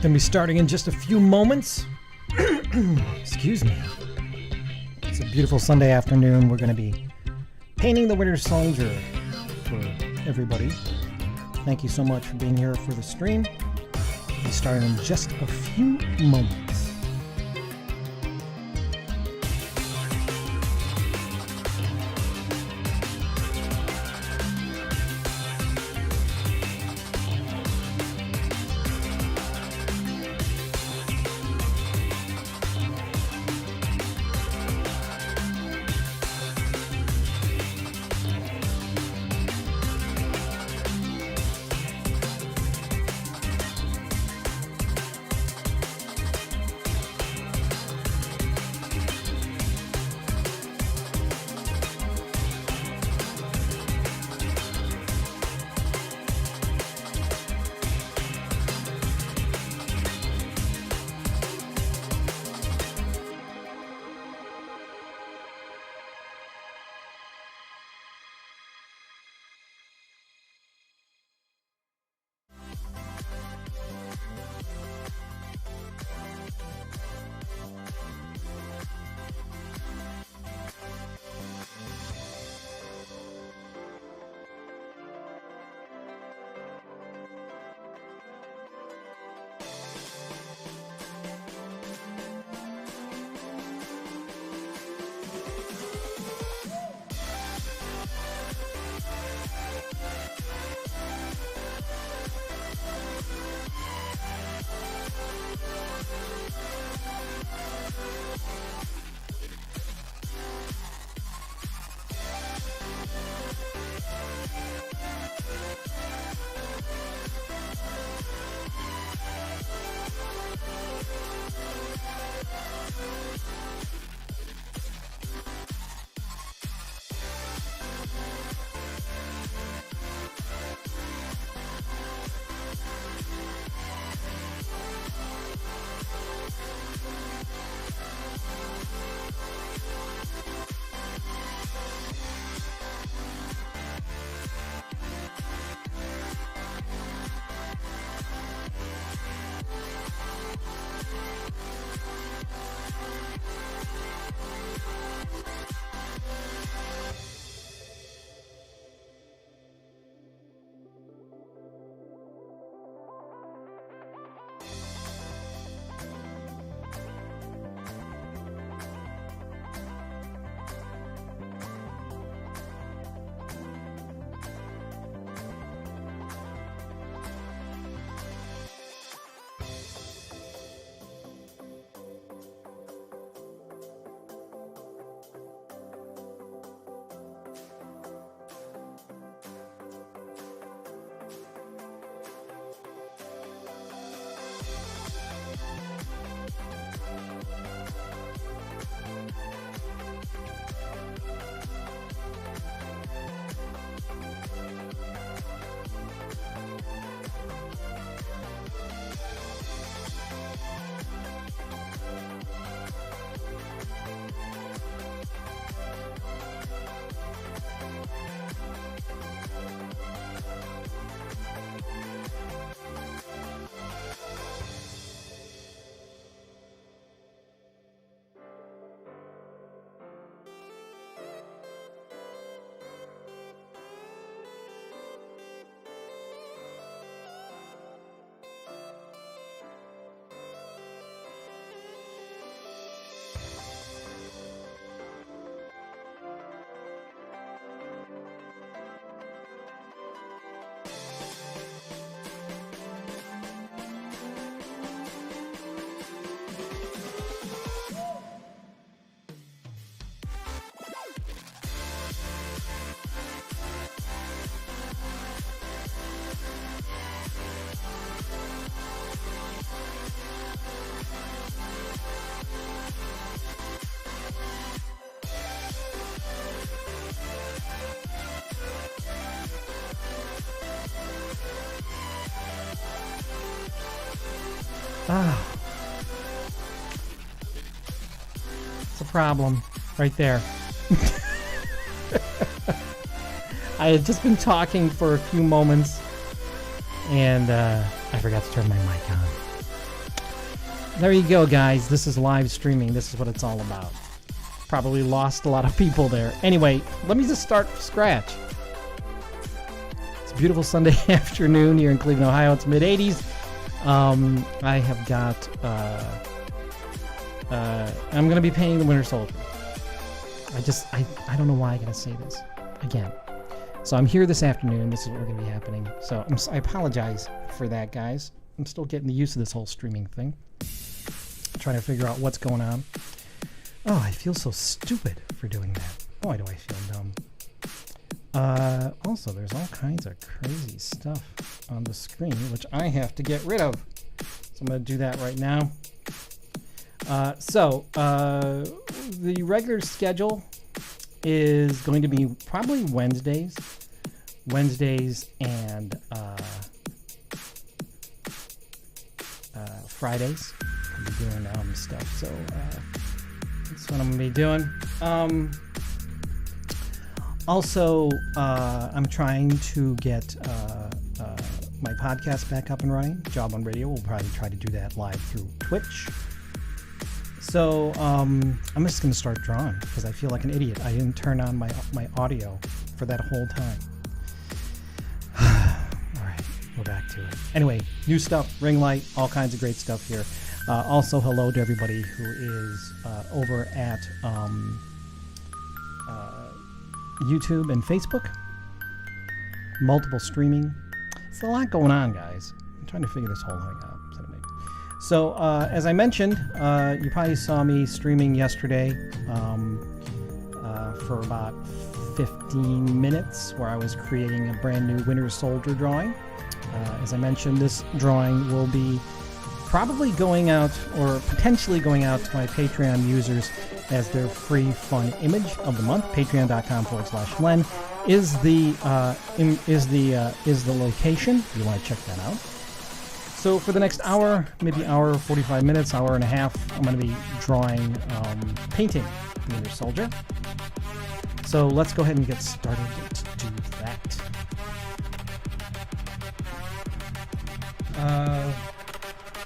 Gonna be starting in just a few moments. Excuse me. It's a beautiful Sunday afternoon. We're gonna be painting the Winter Soldier for everybody. Thank you so much for being here for the stream. We'll be starting in just a few moments. It's a problem right there. I had just been talking for a few moments and I forgot to turn my mic on. there you go, guys. This is live streaming. This is what it's all about. Probably lost a lot of people there. Anyway, let me just start from scratch. It's a beautiful Sunday afternoon here in Cleveland, Ohio. It's mid-80s. I have got... I'm going to be painting the Winter Soldier. I don't know why I got to say this again. So I'm here this afternoon. This is what we're going to be happening. So I apologize for that, guys. I'm still getting the use of this whole streaming thing. Trying to figure out what's going on. Oh, I feel so stupid for doing that. Boy, do I feel dumb. Also, there's all kinds of crazy stuff on the screen, which I have to get rid of. So I'm going to do that right now. The regular schedule is going to be probably Wednesdays and Fridays. I'll be doing stuff, so that's what I'm gonna be doing. Also, I'm trying to get my podcast back up and running. Job on Radio. We'll probably try to do that live through Twitch. So I'm just going to start drawing because I feel like an idiot. I didn't turn on my audio for that whole time. All right, go back to it. Anyway, new stuff, ring light, all kinds of great stuff here. Also, hello to everybody who is over at YouTube and Facebook. Multiple streaming. It's a lot going on, guys. I'm trying to figure this whole thing out. So, as I mentioned, you probably saw me streaming yesterday for about 15 minutes where I was creating a brand new Winter Soldier drawing. As I mentioned, this drawing will be probably going out or potentially going out to my Patreon users as their free fun image of the month. Patreon.com/Len is the location if you want to check that out. So for the next hour, maybe hour, 45 minutes, hour and a half, I'm going to be drawing, painting the Winter Soldier. So let's go ahead and get started to do that.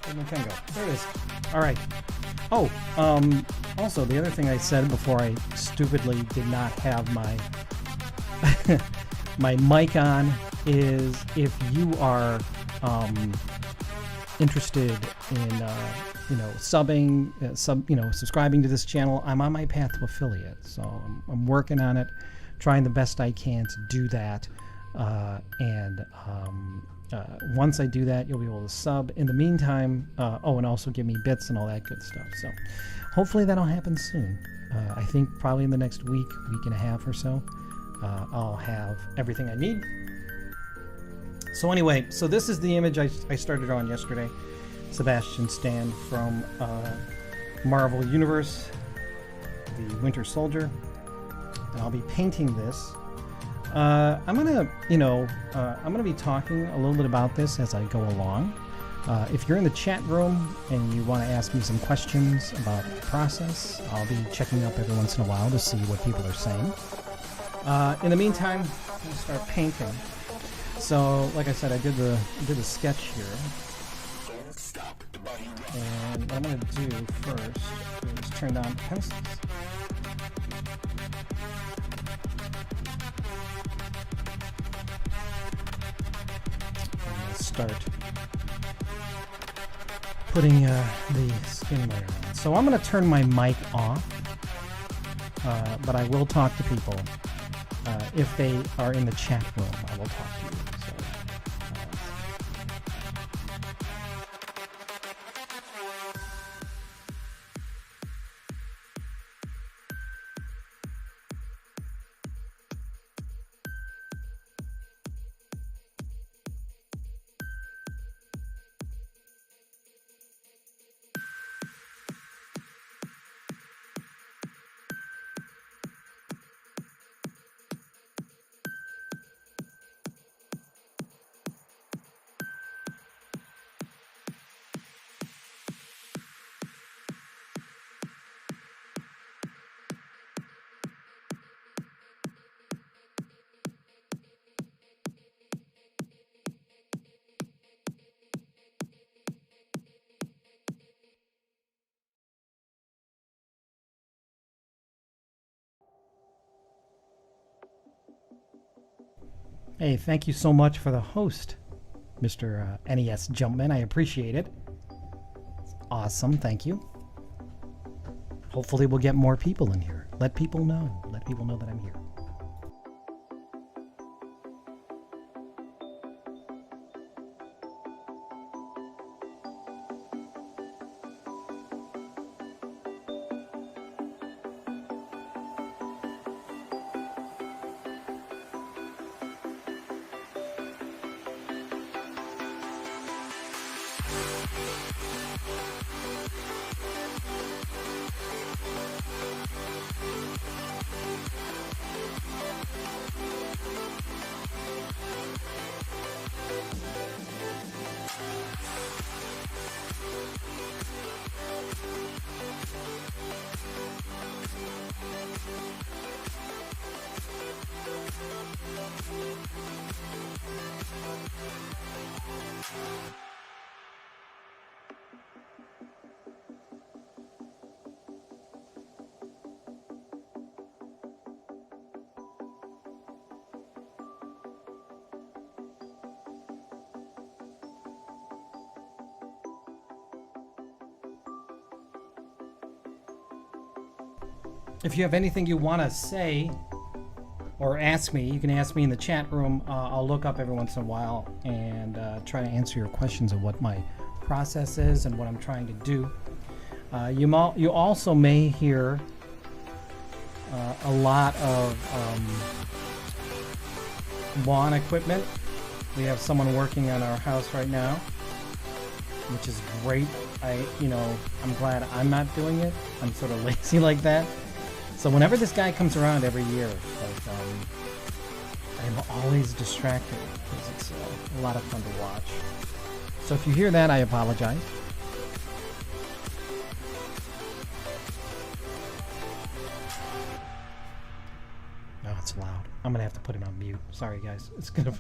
Where'd my pen go? There it is. All right. Oh, also, the other thing I said before I stupidly did not have my my mic on is if you are interested in subscribing to this channel, I'm on my path to affiliate, so I'm working on it, trying the best I can to do that, and once I do that, you'll be able to sub. In the meantime, and also give me bits and all that good stuff. So hopefully that'll happen soon. I think probably in the next week and a half or so, I'll have everything I need. So anyway, so this is the image I started on yesterday. Sebastian Stan from Marvel Universe, the Winter Soldier. And I'll be painting this. I'm gonna be talking a little bit about this as I go along. If you're in the chat room and you want to ask me some questions about the process, I'll be checking up every once in a while to see what people are saying. In the meantime, I'm gonna start painting. So, like I said, I did the sketch here, and what I'm going to do first is turn down pencils. I'm going to start putting the skin layer on. So I'm going to turn my mic off, but I will talk to people. If they are in the chat room, I will talk to you. Hey, thank you so much for the host, Mr. NES Jumpman. I appreciate it. Awesome, thank you. Hopefully we'll get more people in here. Let people know. Let people know that I'm here. If you have anything you want to say or ask me, you can ask me in the chat room. I'll look up every once in a while and try to answer your questions of what my process is and what I'm trying to do. You also may hear a lot of lawn equipment. We have someone working on our house right now, which is great. I'm glad I'm not doing it. I'm sort of lazy like that. So whenever this guy comes around every year, I'm always distracted because it's a lot of fun to watch. So if you hear that, I apologize. No, it's loud. I'm gonna have to put it on mute. Sorry, guys. It's gonna.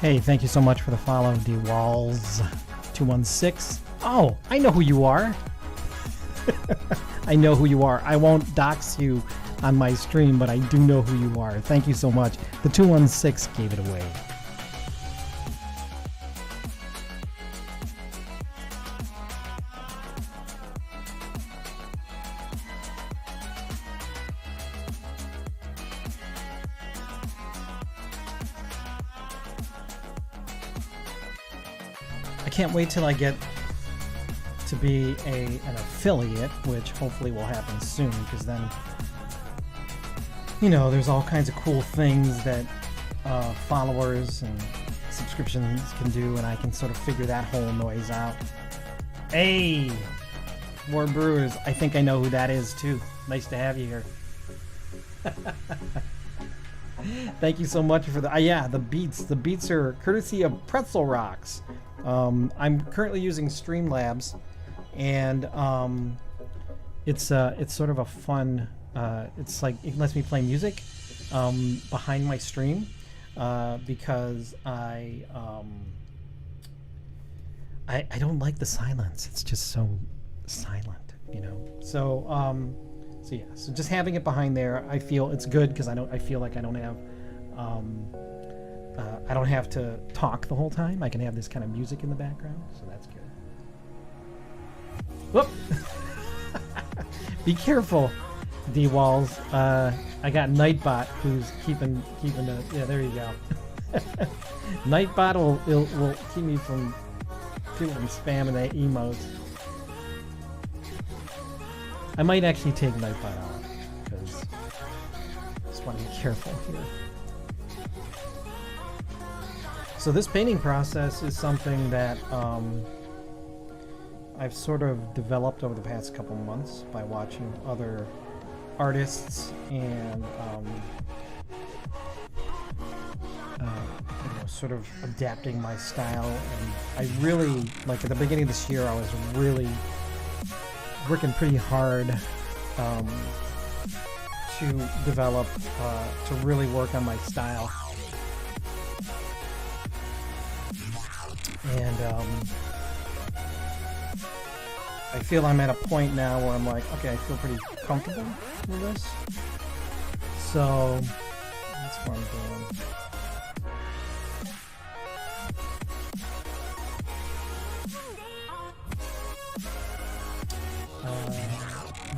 Hey, thank you so much for the follow, DWalls216. Oh, I know who you are. I know who you are. I won't dox you on my stream, but I do know who you are. Thank you so much. The 216 gave it away. I can't wait till I get to be an affiliate, which hopefully will happen soon, because then, you know, there's all kinds of cool things that followers and subscriptions can do, and I can sort of figure that whole noise out. Hey, War Brewers, I think I know who that is too. Nice to have you here. Thank you so much for the yeah, the beats. The beats are courtesy of Pretzel Rocks. I'm currently using Streamlabs, and it's sort of a fun. It's like it lets me play music behind my stream because I don't like the silence. It's just so silent, you know. So yeah. So just having it behind there, I feel it's good because I feel like I don't have to talk the whole time. I can have this kind of music in the background, so that's good. Whoop! Be careful, D-Walls. I got Nightbot who's keeping the yeah. There you go. Nightbot will keep me from people from spamming the emotes. I might actually take Nightbot out because I just want to be careful here. So this painting process is something that I've sort of developed over the past couple months by watching other artists and you know, sort of adapting my style. And I really, like at the beginning of this year, I was really working pretty hard to develop, to really work on my style. And I feel I'm at a point now where I'm like, okay, I feel pretty comfortable with this. So that's what I'm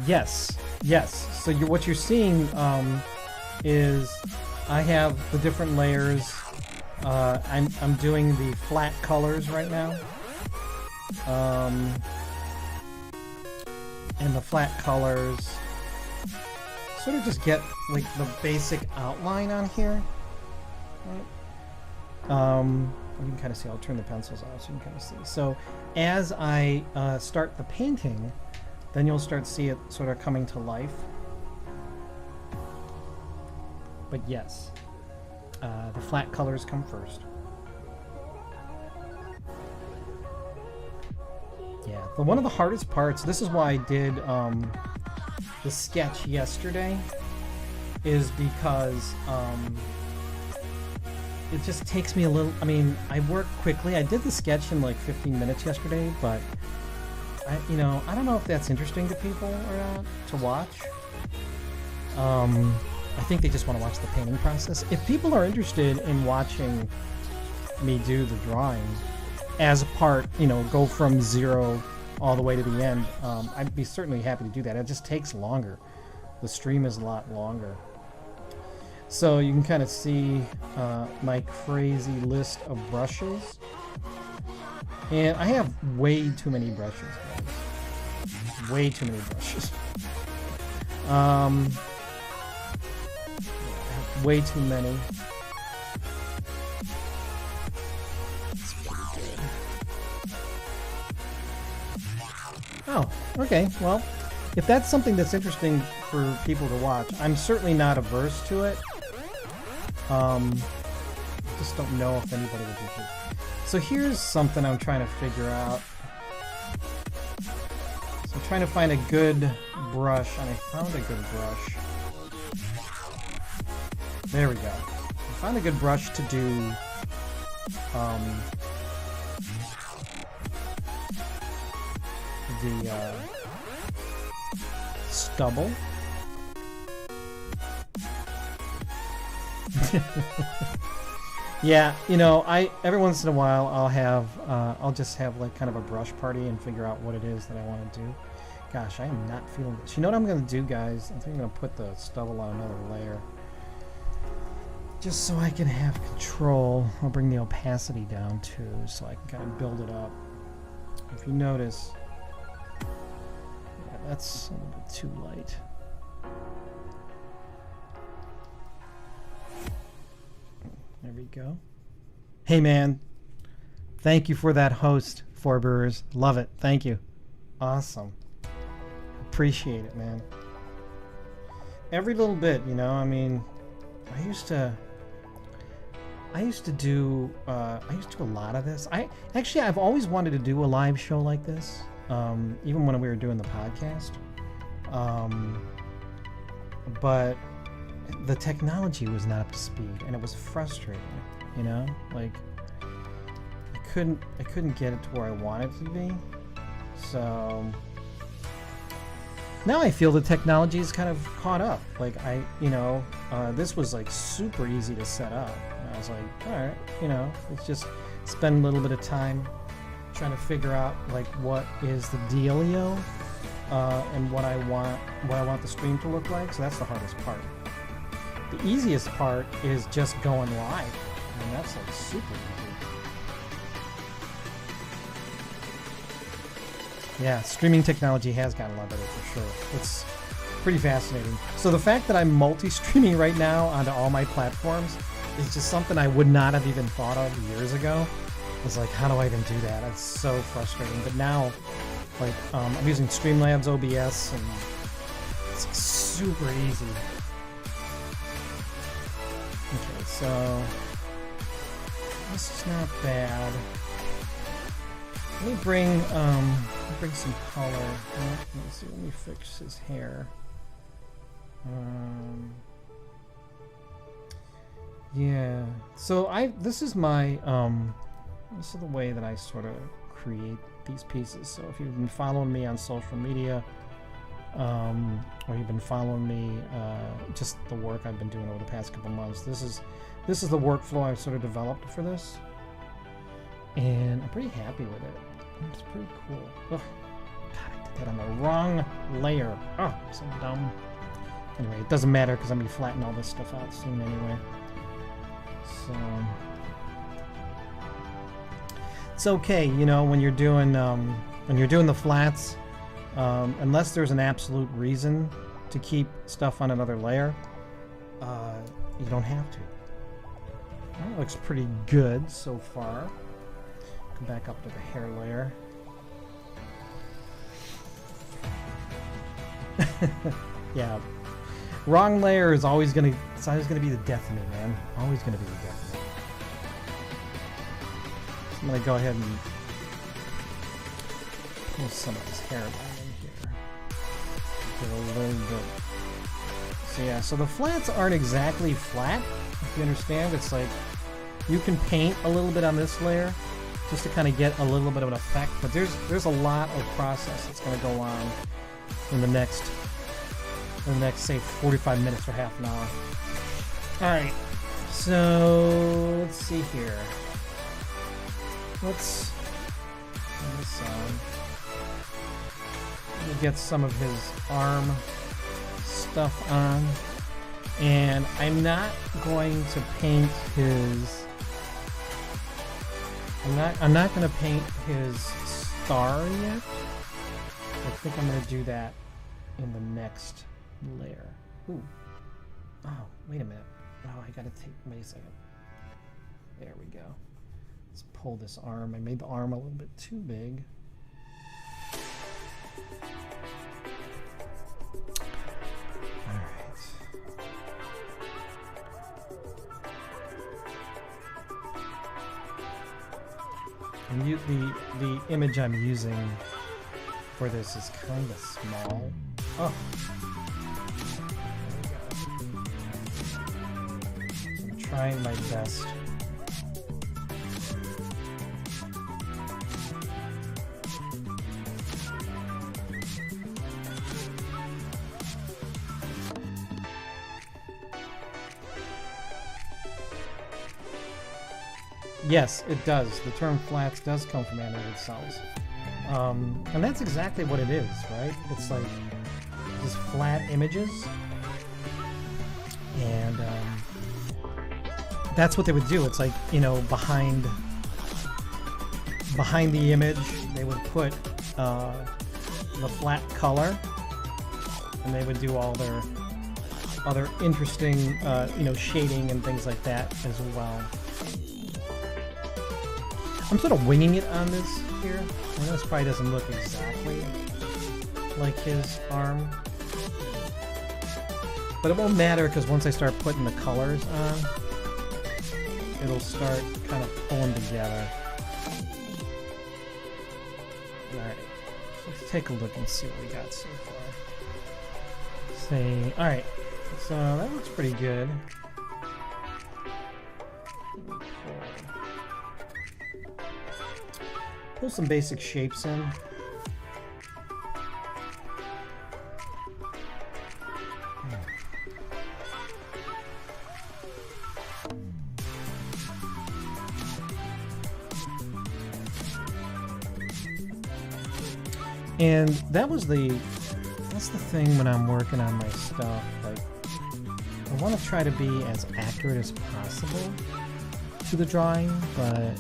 doing. Yes. So what you're seeing is I have the different layers. I'm doing the flat colors right now, and the flat colors sort of just get like the basic outline on here. Right? You can kind of see. I'll turn the pencils off so you can kind of see. So as I start the painting, then you'll start to see it sort of coming to life. But yes. The flat colors come first. Yeah, one of the hardest parts, this is why I did the sketch yesterday, is because it just takes me a little, I mean, I work quickly. I did the sketch in like 15 minutes yesterday, but I don't know if that's interesting to people or not to watch. I think they just want to watch the painting process. If people are interested in watching me do the drawing as a part, go from zero all the way to the end, I'd be certainly happy to do that. It just takes longer. The stream is a lot longer. So you can kind of see my crazy list of brushes. And I have way too many brushes, guys. Way too many brushes. Way too many. It's pretty good. Oh, okay. Well, if that's something that's interesting for people to watch, I'm certainly not averse to it. Just don't know if anybody would be interested. So here's something I'm trying to figure out. So I'm trying to find a good brush, and I found a good brush. There we go. I found a good brush to do the stubble. Yeah, you know, every once in a while I'll just have like kind of a brush party and figure out what it is that I want to do. Gosh, I am not feeling this. You know what I'm going to do, guys? I think I'm going to put the stubble on another layer. Just so I can have control. I'll bring the opacity down too, so I can kind of build it up. If you notice, yeah, that's a little bit too light. There we go. Hey man, thank you for that host, Four Brewers. Love it. Thank you. Awesome. Appreciate it, man. Every little bit, you know. I mean, I used to do a lot of this. I've always wanted to do a live show like this, even when we were doing the podcast. But the technology was not up to speed, and it was frustrating. You know, like I couldn't get it to where I wanted it to be. So now I feel the technology is kind of caught up. Like this was like super easy to set up. I was like, all right, you know, let's just spend a little bit of time trying to figure out like what is the dealio and what I want the stream to look like. So that's the hardest part. The easiest part is just going live. I mean, that's like super easy. Yeah, streaming technology has gotten a lot better for sure. It's pretty fascinating. So the fact that I'm multi-streaming right now onto all my platforms is just something I would not have even thought of years ago. I was like, how do I even do that? It's so frustrating. But now, like, I'm using Streamlabs OBS, and it's super easy. Okay, so this is not bad. Let me bring some color. Let's see. Let me fix his hair. Yeah. So this is my this is the way that I sort of create these pieces. So if you've been following me on social media, or you've been following me, just the work I've been doing over the past couple months, this is the workflow I've sort of developed for this, and I'm pretty happy with it. It's pretty cool. Ugh. God, I did that on the wrong layer. Oh, so dumb. Anyway, it doesn't matter because I'm gonna be flattening all this stuff out soon anyway. So it's okay, you know, when you're doing the flats, unless there's an absolute reason to keep stuff on another layer, you don't have to. That looks pretty good so far. Come back up to the hair layer. Yeah, wrong layer is always gonna be the death of me, man. Always gonna be the death of me. So I'm gonna go ahead and pull some of his hair back in here. Get a little bit. So yeah, so the flats aren't exactly flat, if you understand. It's like you can paint a little bit on this layer just to kind of get a little bit of an effect, but there's a lot of process that's going to go on in the next say 45 minutes or half an hour. Alright, so let's see here. Let's turn this on. We'll get some of his arm stuff on, and I'm not going to paint his I'm not going to paint his star yet. I think I'm going to do that in the next layer. Ooh. Oh, wait a minute. Oh, I got to wait a second. There we go. Let's pull this arm. I made the arm a little bit too big. And the image I'm using for this is kind of small. Oh. I'm trying my best Yes, it does. The term flats does come from animated cells. And that's exactly what it is, right? It's like just flat images. And that's what they would do. It's like, you know, behind the image, they would put the flat color, and they would do all their other interesting, you know, shading and things like that as well. I'm sort of winging it on this here. I know this probably doesn't look exactly like his arm, but it won't matter because once I start putting the colors on, it'll start kind of pulling together. Alright, let's take a look and see what we got so far. Say, alright, so that looks pretty good. Pull some basic shapes in. And that's the thing when I'm working on my stuff, like I want to try to be as accurate as possible to the drawing, but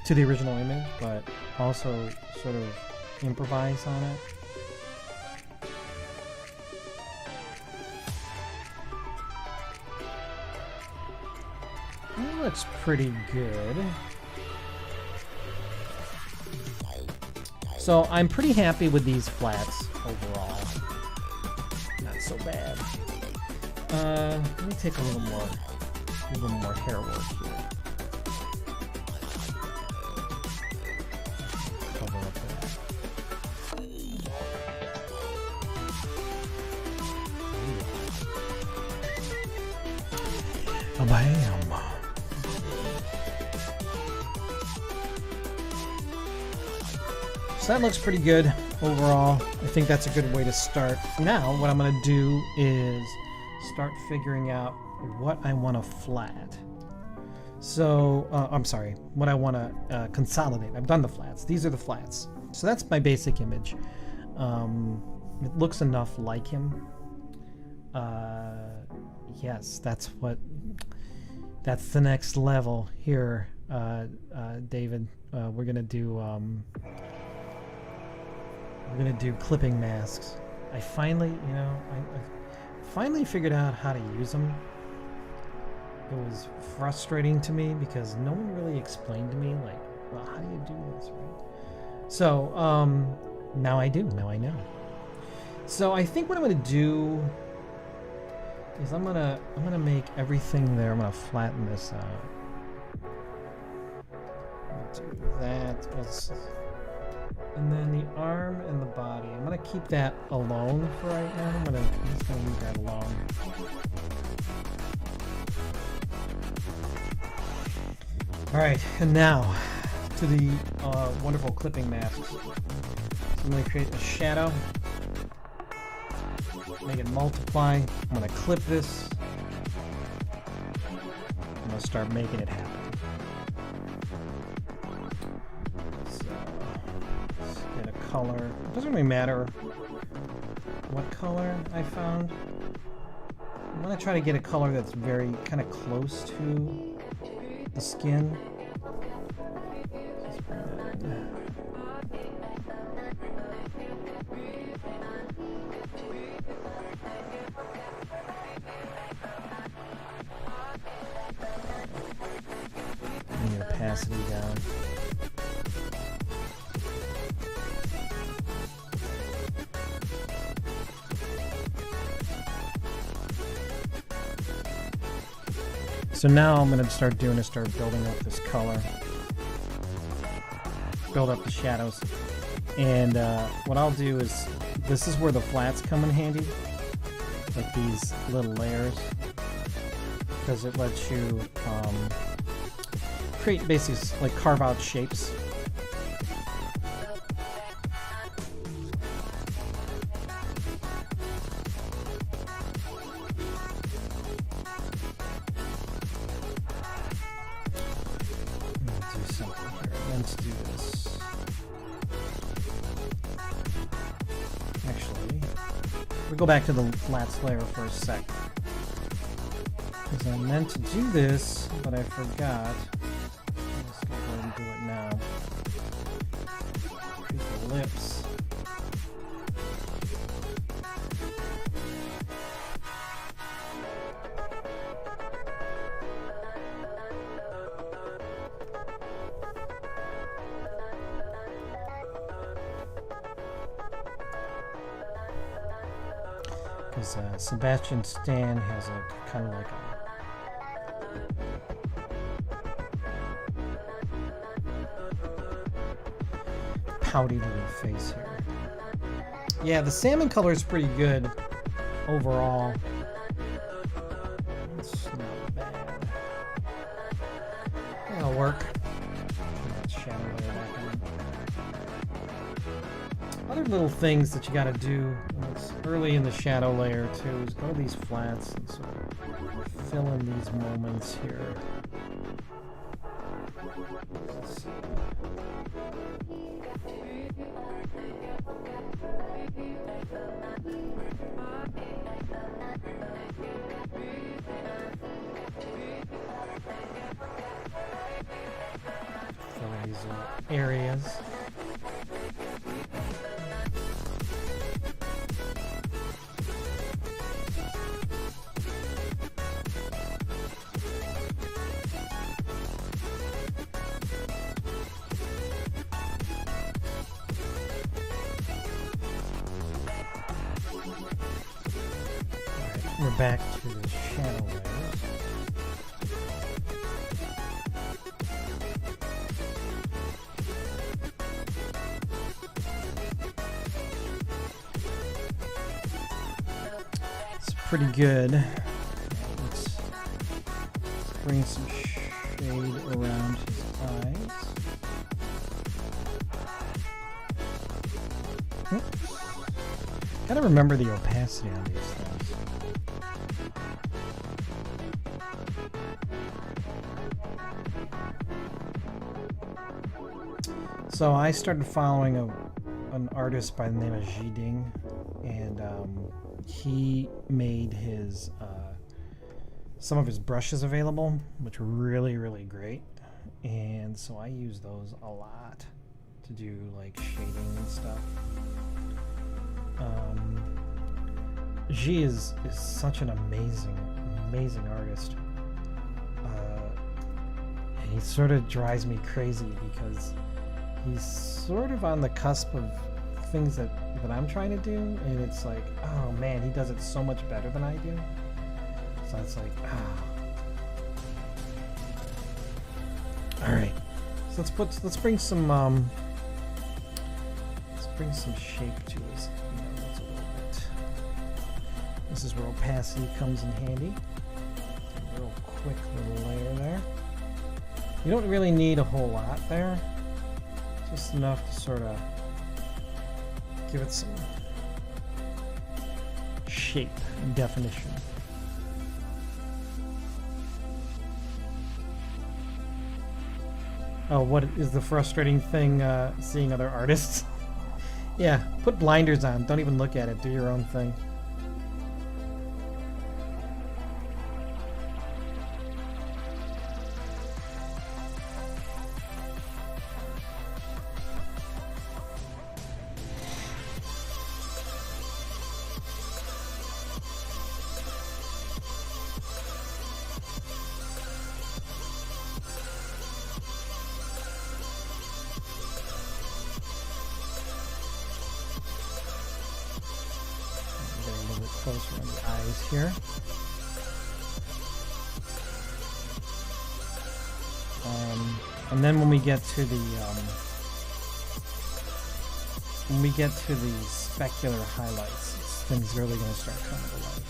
to the original image, but also sort of improvise on it. That looks pretty good. So I'm pretty happy with these flats overall. Not so bad. Let me take a little more hair work here. Cover up that. Oh, bam. So that looks pretty good overall. I think that's a good way to start. Now, what I'm going to do is start figuring out what I want to flat. So, I'm sorry, what I want to consolidate. I've done the flats. These are the flats. So that's my basic image. It looks enough like him. Yes, that's the next level here, David. We're going to do... we're gonna do clipping masks. I finally, you know, I finally figured out how to use them. It was frustrating to me because no one really explained to me, like, well, how do you do this, right? So, now I do. Now I know. So I think what I'm gonna do is I'm gonna make everything there. I'm gonna flatten this out. Do that. And then the arm and the body. I'm gonna keep that alone for right now. I'm just gonna leave that alone. Alright, and now to the wonderful clipping masks. So I'm gonna create a shadow. Make it multiply. I'm gonna clip this. I'm gonna start making it happen. Color. It doesn't really matter what color I found. I'm gonna try to get a color that's very kind of close to the skin. Bring the opacity down. So now I'm going to start building up this color. Build up the shadows. And what I'll do is, this is where the flats come in handy. Like these little layers. Because it lets you create basically like carve out shapes. simple here. I meant to do this. Actually, we go back to the flats layer for a sec. Because I meant to do this, but I forgot. Let's go ahead and do it now. Do the lips. Because Sebastian Stan has a kind of like a pouty little face here. Yeah, the salmon color is pretty good overall. It's not bad. That'll work. That shadow layer back on. Other little things that you gotta do early in the shadow layer too is go to these flats and sort of fill in these moments here. Fill in these areas. We're back to the shadow layers. It's pretty good. Let's bring some shade around his eyes. Oops. Gotta remember the opacity on these things. So I started following an artist by the name of Jiding, and he made his some of his brushes available, which were really, really great. And so I use those a lot to do like shading and stuff. Ji is such an amazing artist. And he sort of drives me crazy because he's sort of on the cusp of things that I'm trying to do, and it's like, oh man, he does it so much better than I do. So it's like, All right, so let's bring some shape to his nose a little bit. This is where opacity comes in handy. A real quick little layer there. You don't really need a whole lot there. Just enough to sort of give it some shape and definition. Oh, what is the frustrating thing seeing other artists? Yeah, put blinders on. Don't even look at it. Do your own thing. Closer on the eyes here. And then when we get to the specular highlights, things really going to start coming to life.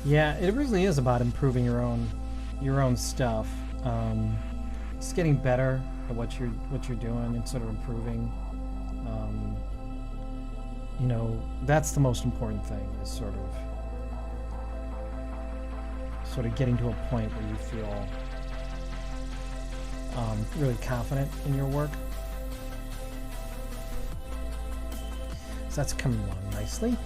Yeah, it really is about improving your own your own stuff. Just getting better at what you're doing and sort of improving. You know, that's the most important thing, is sort of getting to a point where you feel really confident in your work. So that's coming along nicely.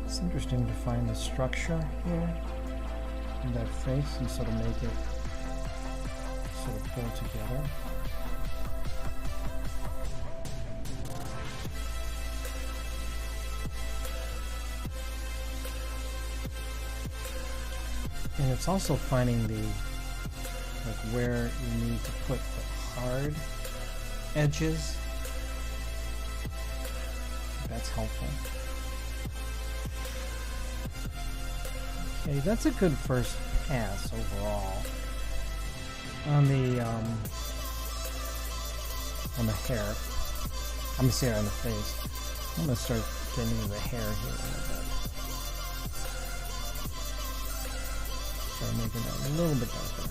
It's interesting to find the structure here in that face and sort of make it sort of pull together. And it's also finding the, like, where you need to put the hard edges. That's helpful. Okay, that's a good first pass overall. On the hair. I'm gonna say on the face. I'm gonna start getting into the hair here a little bit. Start making that a little bit darker.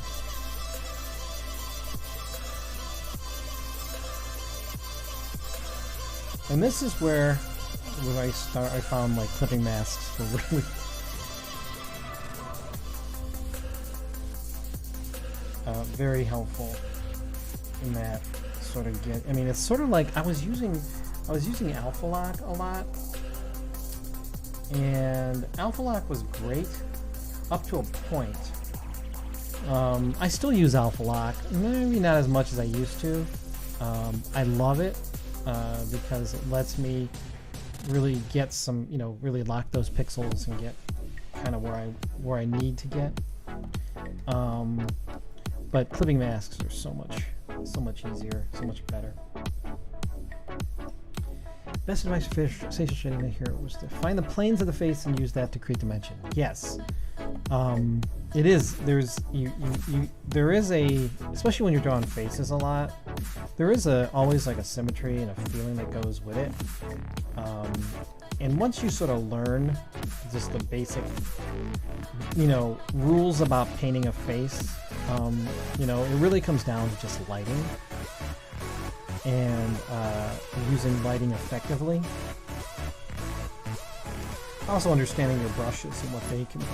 And this is where I found like clipping masks were really very helpful in that sort of get. I mean, it's sort of like I was using Alpha Lock a lot, and Alpha Lock was great up to a point. I still use Alpha Lock, maybe not as much as I used to. I love it because it lets me really get some, you know, really lock those pixels and get kind of where I need to get. But clipping masks are so much easier, so much better. Best advice for facial shading I hear was to find the planes of the face and use that to create dimension. Yes, it is. There is a, especially when you're drawing faces a lot, there is always like a symmetry and a feeling that goes with it. And once you sort of learn just the basic, you know, rules about painting a face, you know, it really comes down to just lighting and using lighting effectively. Also understanding your brushes and what they can do.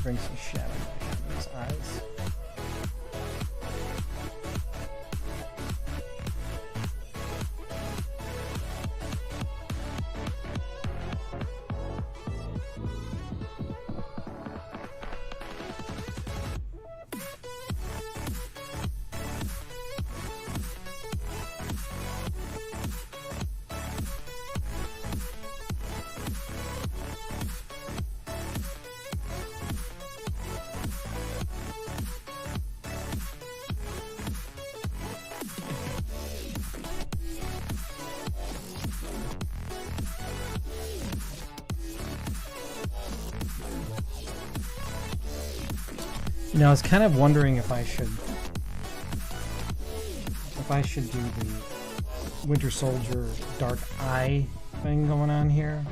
Bring some shadow in his eyes. You know, I was kind of wondering if I should do the Winter Soldier dark eye thing going on here.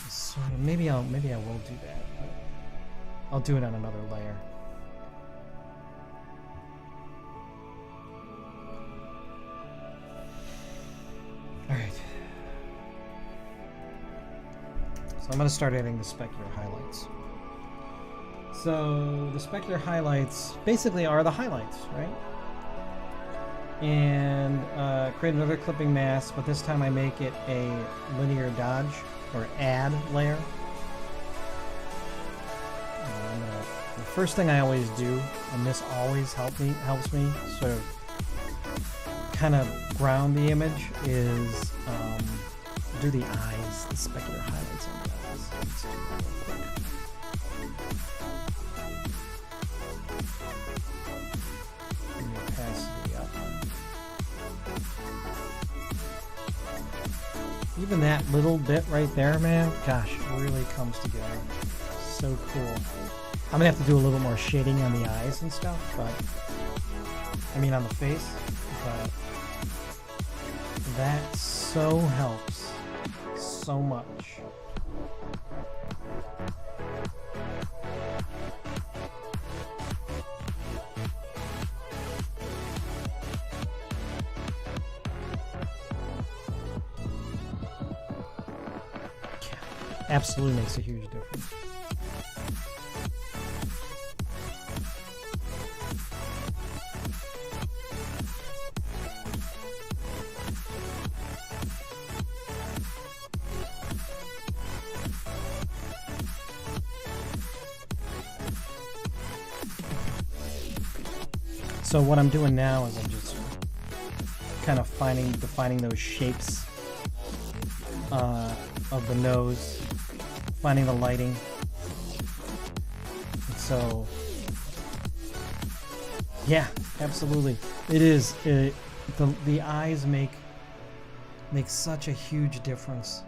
So maybe I will do that. I'll do it on another layer. All right. So I'm going to start adding the specular highlights. So the specular highlights basically are the highlights, right? And create another clipping mask, but this time I make it a linear dodge or add layer. I'm gonna first thing I always do, and this always helps me sort of kind of ground the image, is do the eyes, the specular highlights on the eyes. Let's do that real quick. Bring the opacity up. Even that little bit right there, man, gosh, really comes together. So cool. I'm gonna have to do a little more shading on the eyes and stuff, but I mean on the face, but that so helps so much. Absolutely makes a huge difference. So what I'm doing now is I'm just kind of defining those shapes of the nose, finding the lighting. And so, yeah, absolutely, it is. The eyes make such a huge difference.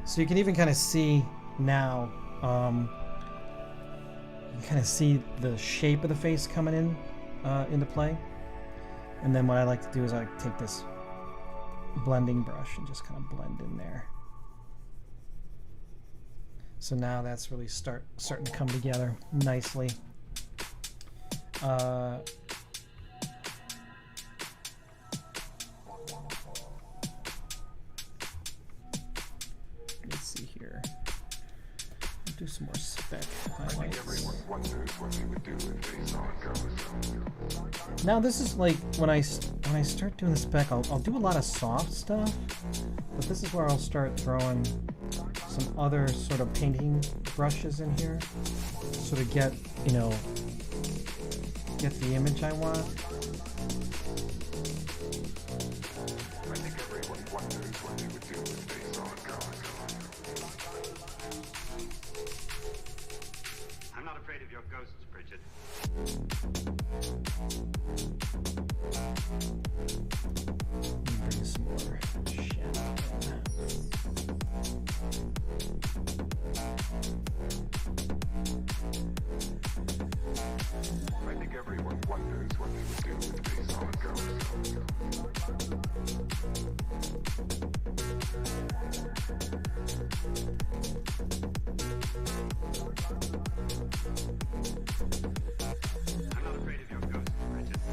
So you can even kind of see now. You kind of see the shape of the face coming in. Into play. And then what I like to do is I take this blending brush and just kind of blend in there. So now that's really starting to come together nicely. Let's see here. I'll do some more spec highlights. Now this is like when I start doing the spec, I'll do a lot of soft stuff, but this is where I'll start throwing some other sort of painting brushes in here, sort of get the image I want. I'm not afraid of your ghosts, Bridget. Bring some more shadow in. I think everyone wonders what they would do if they saw a ghost. I'm not afraid of your ghosts, Bridget.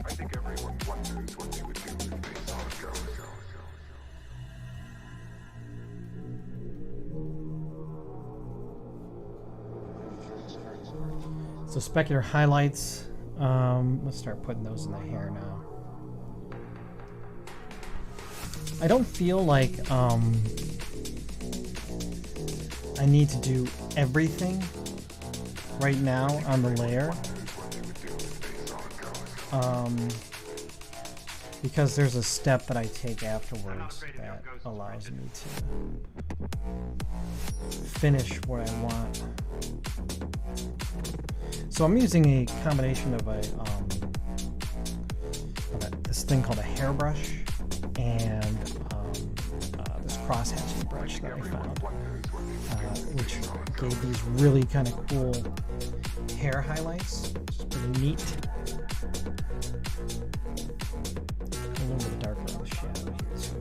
I think everyone wonders what they would do if they saw a ghost. So specular highlights. Let's start putting those in the hair now. I don't feel like I need to do everything right now on the layer. Because there's a step that I take afterwards that allows me to finish what I want. So I'm using a combination of this thing called a hairbrush and this cross-hatching brush that I found, which gave these really kind of cool hair highlights, which is pretty neat. A little bit darker on the shadow here too.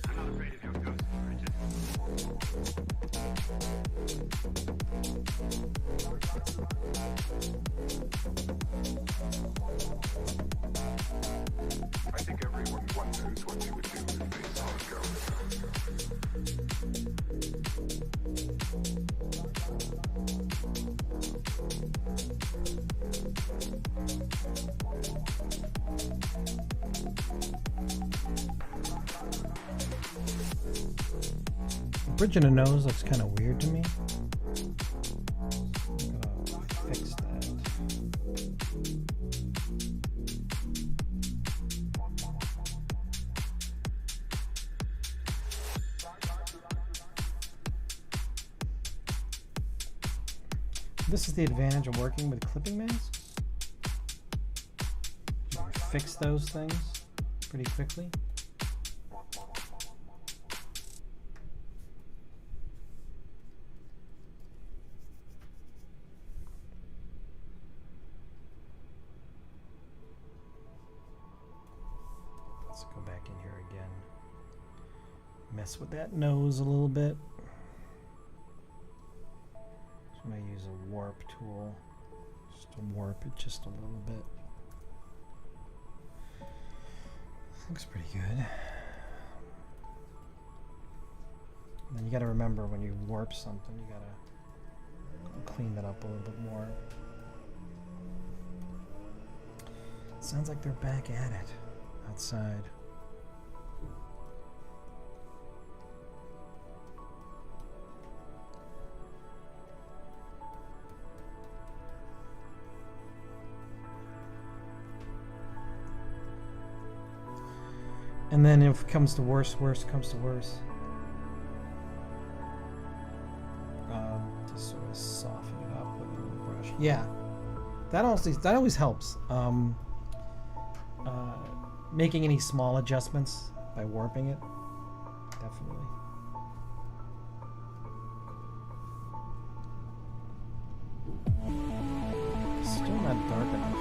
I'm not afraid of your ghosts, Bridget. I think everyone wonders what they would do if they saw a ghost. bridge in the nose looks kind of weird to me. I'm gonna fix that. This is the advantage of working with clipping masks. You can fix those things pretty quickly. Let's go back in here again. Mess with that nose a little bit. I'm going to use a warp tool just to warp it just a little bit. Looks pretty good. And then you got to remember when you warp something, you got to clean that up a little bit more. Sounds like they're back at it outside. And then if it comes to worst comes to worst, just sort of soften it up with a little brush. Yeah, that always helps. Making any small adjustments by warping it, definitely. Still not dark enough.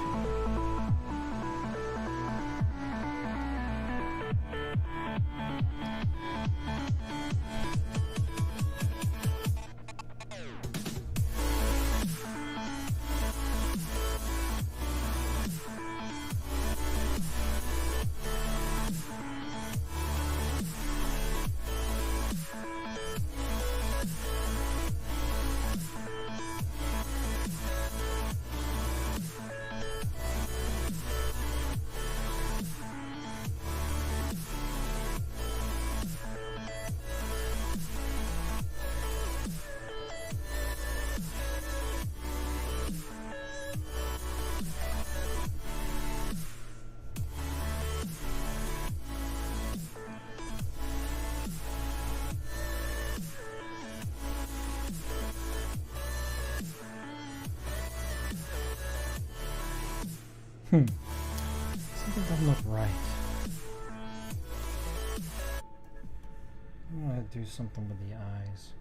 Something doesn't look right. I'm gonna do something with the eyes.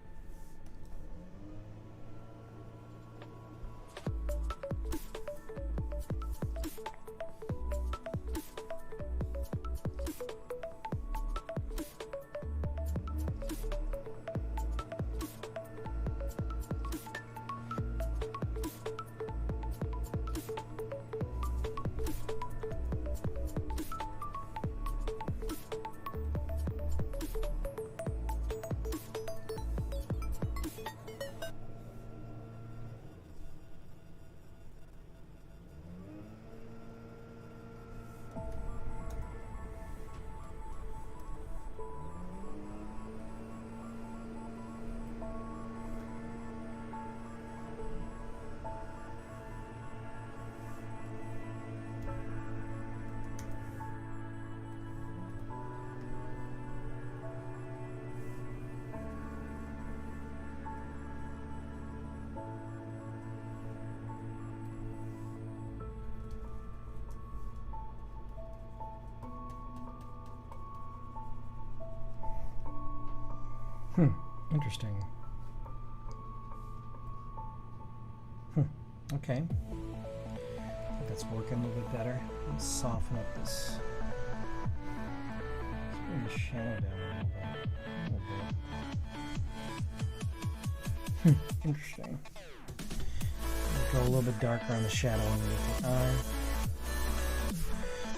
Interesting. Okay. I think that's working a little bit better. Let's soften up this. Let's bring the shadow down a little bit. Interesting. Go a little bit darker on the shadow underneath the eye.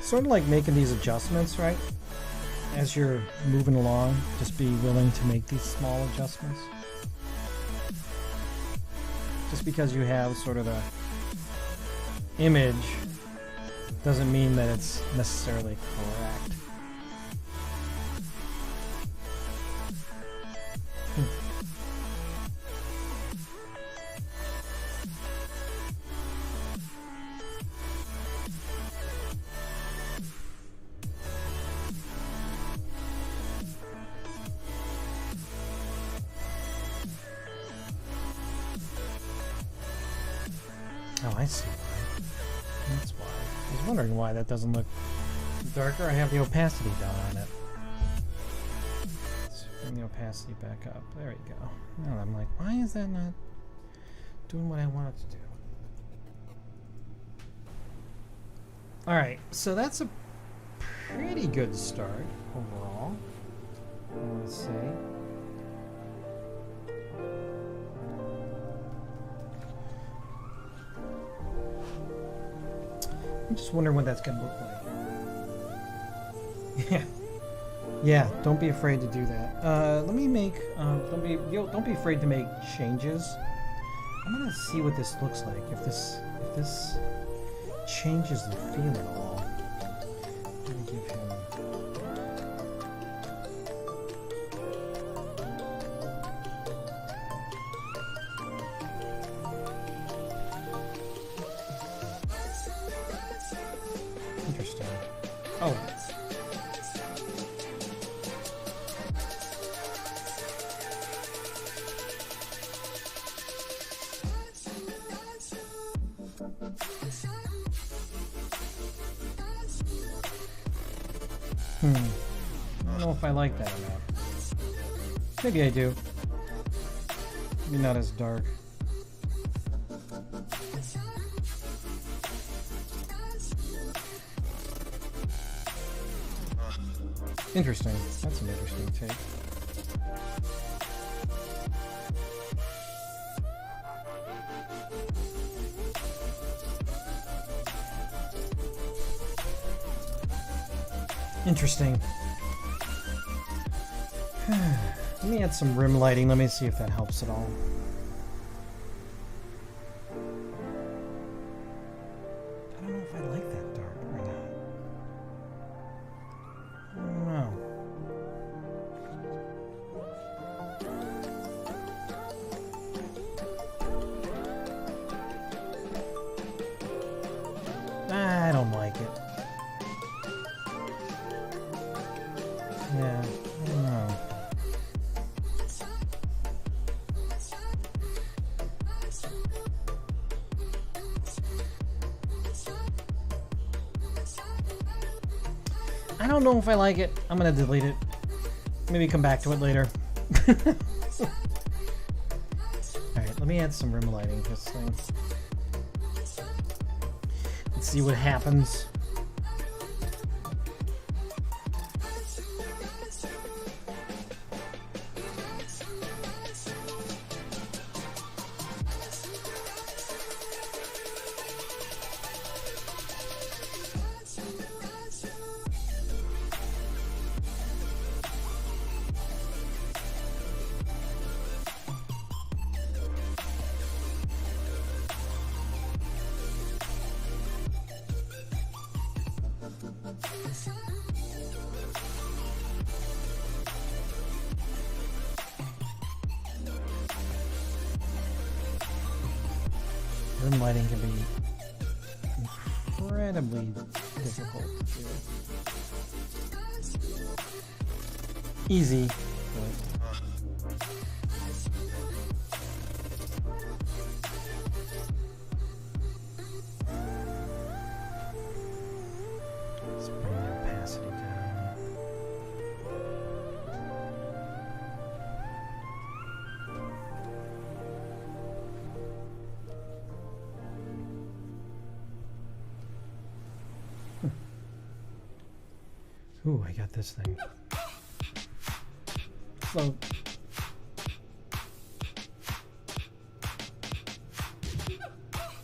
Sort of like making these adjustments, right? As you're moving along, just be willing to make these small adjustments. Just because you have sort of the image doesn't mean that it's necessarily correct. Oh, I see why. That's why. I was wondering why that doesn't look darker. I have the opacity down on it. Let's bring the opacity back up. There we go. Now I'm like, why is that not doing what I want it to do? Alright, so that's a pretty good start overall, I want to say. I'm just wondering what that's going to look like. Yeah. Yeah, don't be afraid to do that. Let me make, don't be afraid to make changes. I'm going to see what this looks like, if this changes the feel at all. I'm going to give him... Interesting. Oh. I don't know if I like that or not. Maybe I do. Maybe not as dark. Interesting. That's an interesting take. Interesting. Let me add some rim lighting. Let me see if that helps at all. I don't know if I like that dark or not. I don't know. I don't like it. Yeah, I don't know. I don't know if I like it. I'm gonna delete it. Maybe come back to it later. Alright, let me add some rim lighting to this thing. Let's see what happens. Rim lighting can be incredibly difficult to do. Easy, but... Let's bring the opacity down. Ooh, I got this thing. So,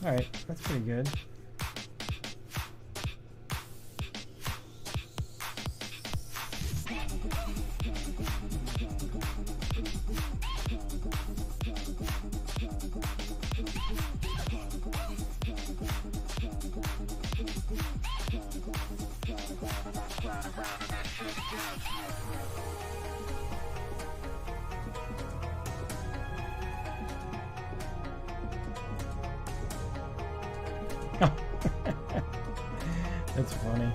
alright, that's pretty good. That's funny.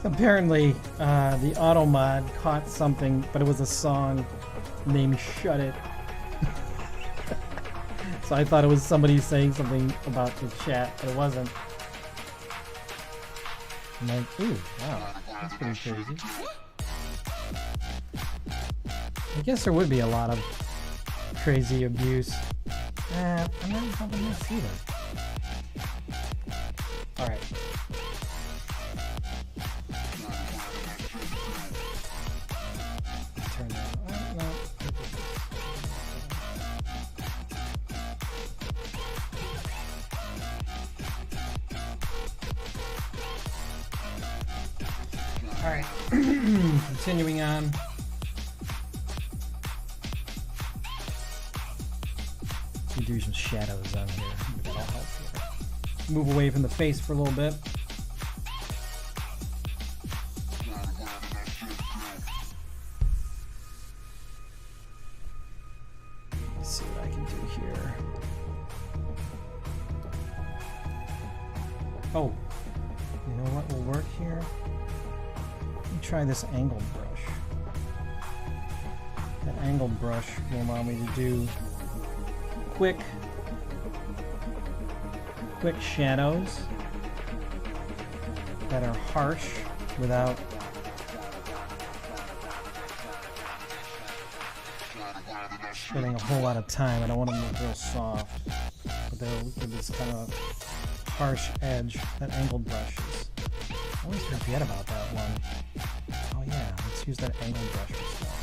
Apparently, the auto mod caught something, but it was a song named Shut It. So I thought it was somebody saying something about the chat, but it wasn't. I'm like, ooh, wow, that's pretty crazy. I guess there would be a lot of crazy abuse. I'm not having this either. Alright. Turn that on. No. Alright. Continuing on. We do some shadows on here. That'll help here. Move away from the face for a little bit. Let's see what I can do here. Oh, you know what will work here? Let me try this angled brush. That angled brush will allow me to do quick shadows that are harsh without spending a whole lot of time. I don't want them to look real soft, but they'll give this kind of harsh edge that angled brush is. I always forget about that one. Oh yeah, let's use that angled brush for stuff.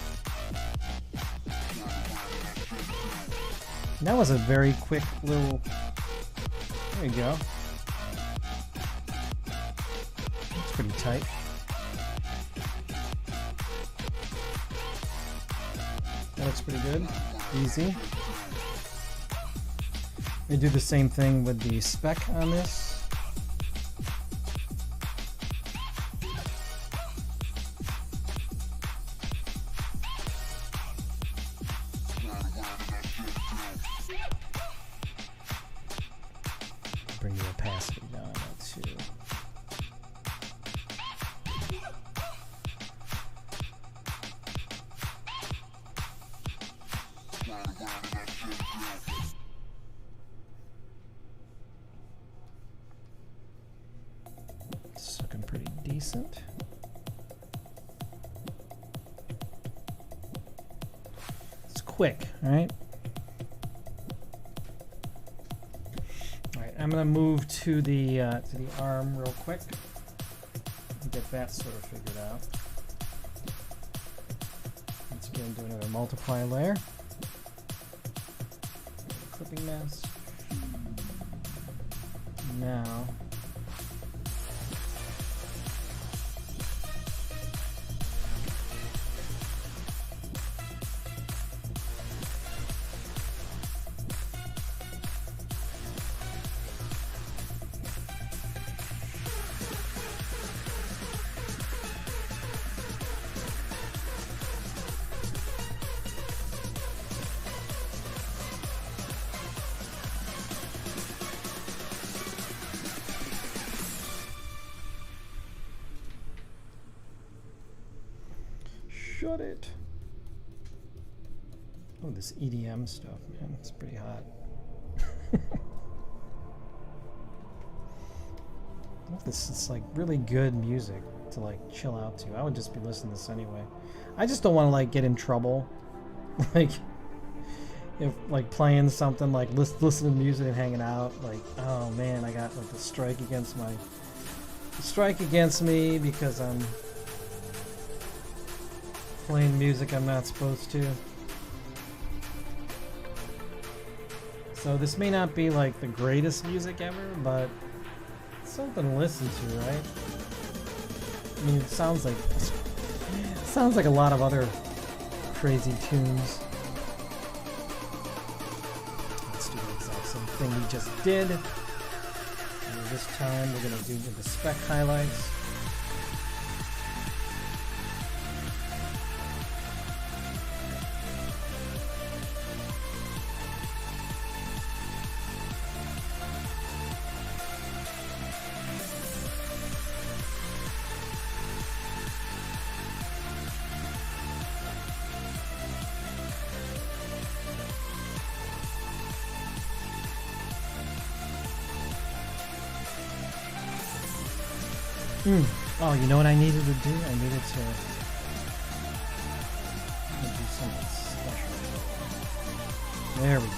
That was a very quick little... There you go. That's pretty tight. That looks pretty good. Easy. We do the same thing with the speck on this. Bring the opacity down on that too. It's looking pretty decent. It's quick, all right? I'm gonna move to the arm real quick and get that sort of figured out. Once again, do another multiply layer. Clipping mask. Now. Shut it. Oh, this EDM stuff, man, it's pretty hot. This is like really good music to like chill out to. I would just be listening to this anyway. I just don't want to like get in trouble. Like if like playing something like listening to music and hanging out, like, oh man, I got like the strike against me because I'm playing music I'm not supposed to. So this may not be like the greatest music ever, but it's something to listen to, right? I mean, it sounds like a lot of other crazy tunes. Let's do the exact same thing we just did. And this time we're gonna do the speck highlights. Oh, you know what I needed to do? I needed to do something special. There we go.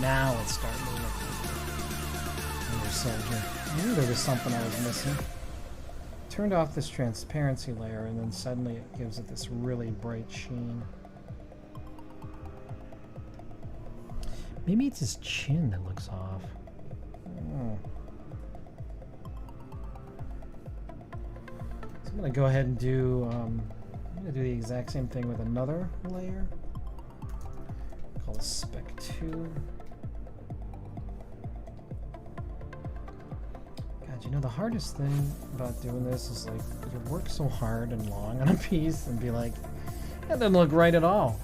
Now it's starting to look Winter Soldier. I knew there was something I was missing. Turned off this transparency layer and then suddenly it gives it this really bright sheen. Maybe it's his chin that looks off. Oh. So I'm gonna go ahead and do I'm gonna do the exact same thing with another layer. Called Spec 2. God, you know the hardest thing about doing this is like you work so hard and long on a piece and be like, that doesn't look right at all.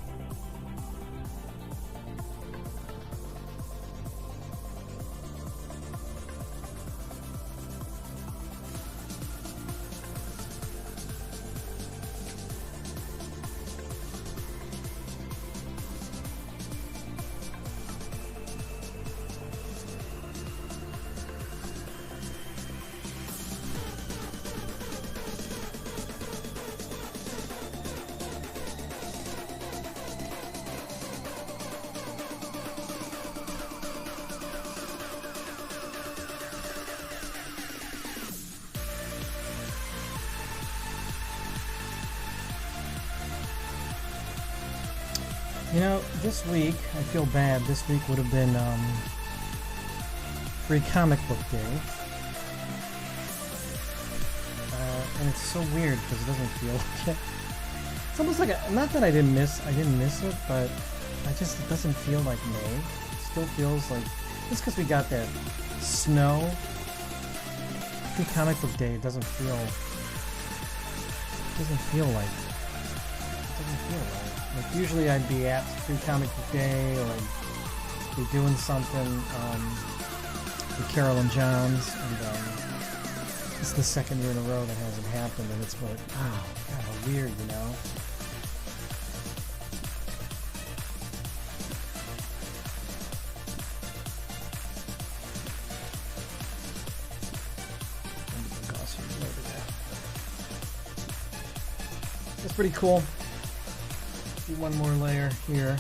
You know, this week, I feel bad. This week would have been Free Comic Book Day. And it's so weird because it doesn't feel like it. It's almost like, not that I didn't miss it, but it doesn't feel like May. It still feels like, just because we got that snow, Free Comic Book Day doesn't feel like, like usually I'd be at Free Comic Book Day or I'd be doing something with Carol and John's, and it's the second year in a row that hasn't happened, and it's like, oh, God, how weird, you know? That's pretty cool. Do one more layer here,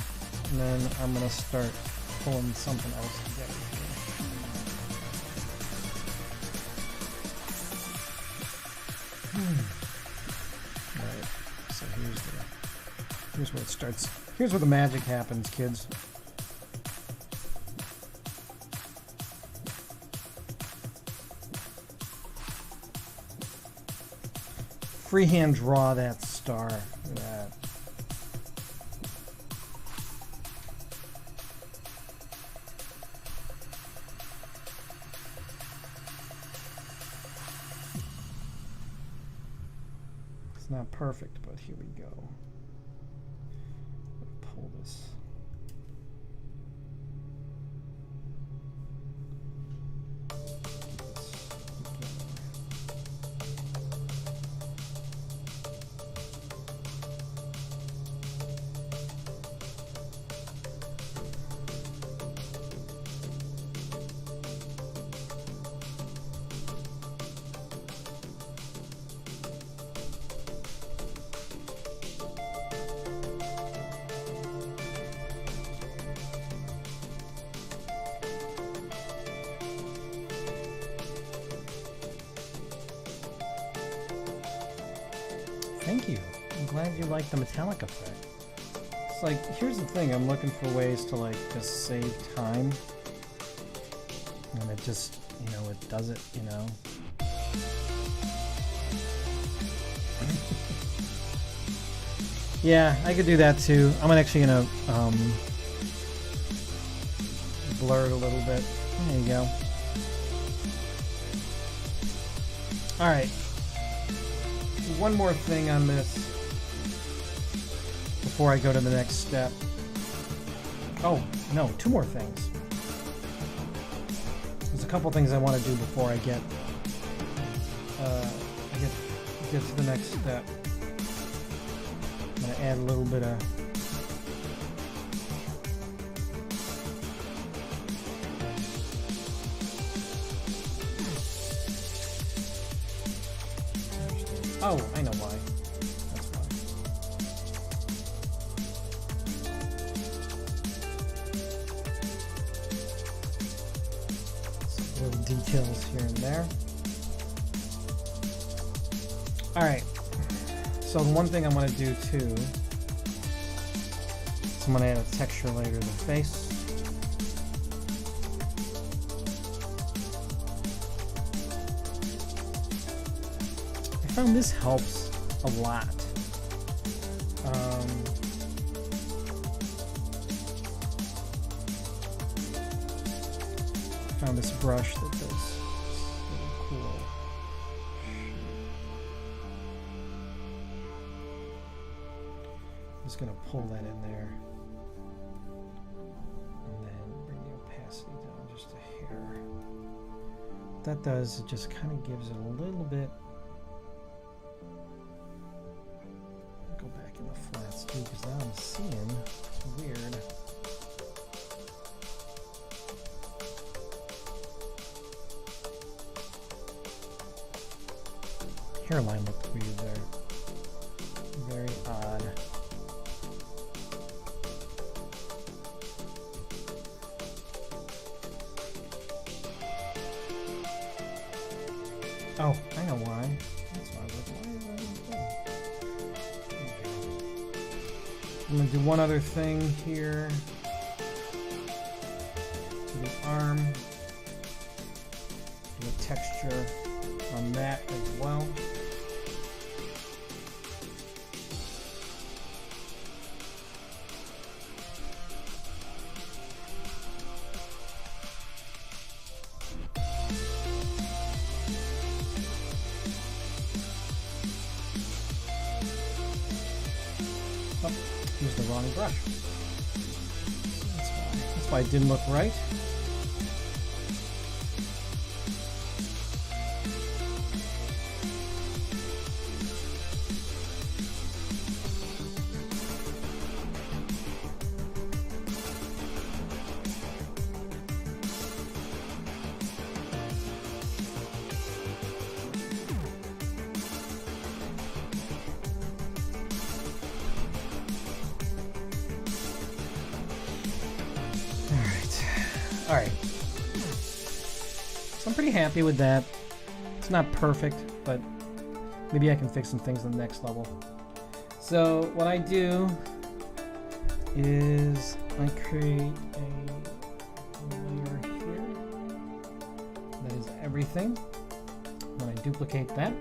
and then I'm gonna start pulling something else together here. Alright, so here's where it starts. Here's where the magic happens, kids. Freehand draw that star. Look at that. It's not perfect, but here we go. Pull this. Thank you. I'm glad you like the metallic effect. It's like, here's the thing, I'm looking for ways to like just save time. And it just, you know, it does it, you know. Yeah, I could do that too. I'm actually gonna blur it a little bit. There you go. Alright. One more thing on this before I go to the next step. Oh, no, two more things. There's a couple things I want to do before I get to the next step. I'm going to add a little bit of Oh, I know why. That's why. Some little details here and there. Alright. So the one thing I'm going to do too is I'm going to add a texture layer to the face. I found this helps a lot. I found this brush that does this really cool. I'm just gonna pull that in there, and then bring the opacity down just a hair. What that does, it just kind of gives it a little bit. Go back in the flats too, because now I'm seeing it's weird. Hairline looked weird there. Very odd. Oh, I know why. That's why I was like, why is that? I'm going to do one other thing here to the arm. Do a texture on that as well. Use the wrong brush. That's why it didn't look right. Alright. So I'm pretty happy with that. It's not perfect, but maybe I can fix some things on the next level. So what I do is I create a layer here. That is everything. Then I duplicate that.